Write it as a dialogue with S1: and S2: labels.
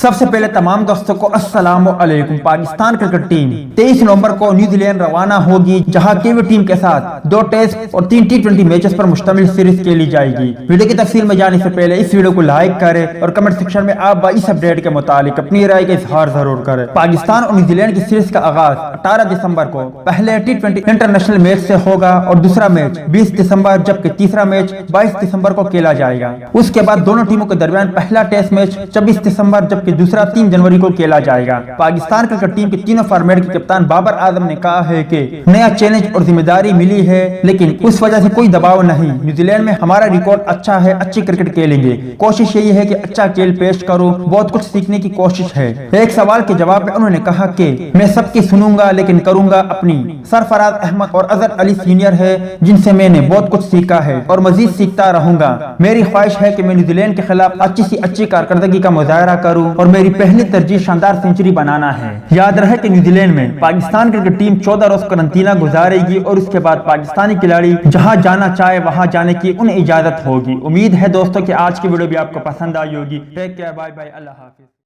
S1: سب سے پہلے تمام دوستوں کو السلام علیکم۔ پاکستان کرکٹ ٹیم 23 نومبر کو نیوزی لینڈ روانہ ہوگی، جہاں کیوی ٹیم کے ساتھ 2 ٹیسٹ اور 3 ٹی20 میچز پر مشتمل سیریز کھیلی جائے گی۔ ویڈیو کی تفصیل میں جانے سے پہلے اس ویڈیو کو لائک کریں اور کمنٹ سیکشن میں آپ اس اپڈیٹ کے متعلق اپنی رائے کا اظہار ضرور کریں۔ پاکستان اور نیوزی لینڈ کی سیریز کا آغاز 18 دسمبر کو پہلے ٹی20 انٹرنیشنل میچ سے ہوگا اور دوسرا میچ 20 دسمبر جبکہ تیسرا میچ 22 دسمبر کو کھیلا جائے گا۔ اس کے بعد دونوں ٹیموں کے درمیان پہلا ٹیسٹ میچ 26 دسمبر جبکہ دوسرا 3 جنوری کو کھیلا جائے گا۔ پاکستان کرکٹ ٹیم کے تینوں فارمیٹ کے کپتان بابر اعظم نے کہا ہے کہ نیا چیلنج اور ذمہ داری ملی ہے، لیکن اس وجہ سے کوئی دباؤ نہیں۔ نیوزی لینڈ میں ہمارا ریکارڈ اچھا ہے، اچھی کرکٹ کھیلیں گے، کوشش یہی ہے کہ اچھا کھیل پیش کروں، بہت کچھ سیکھنے کی کوشش ہے۔ ایک سوال کے جواب میں انہوں نے کہا کہ میں سب کی سنوں گا لیکن کروں گا اپنی۔ سرفراز احمد اور اظہر علی سینئر ہے جن سے میں نے بہت کچھ سیکھا ہے اور مزید سیکھتا رہوں گا۔ میری خواہش ہے کہ میں نیوزی لینڈ کے خلاف اچھی سی اچھی کارکردگی کا مظاہرہ کروں اور میری پہلی ترجیح شاندار سینچری بنانا ہے۔ یاد رہے کہ نیوزی لینڈ میں پاکستان کرکٹ ٹیم 14 روز قرنطینہ گزارے گی اور اس کے بعد پاکستانی کھلاڑی جہاں جانا چاہے وہاں جانے کی انہیں اجازت ہوگی۔ امید ہے دوستوں کہ آج کی ویڈیو بھی آپ کو پسند آئی ہوگی۔ ٹیک کیئر، بائے بائے، اللہ حافظ۔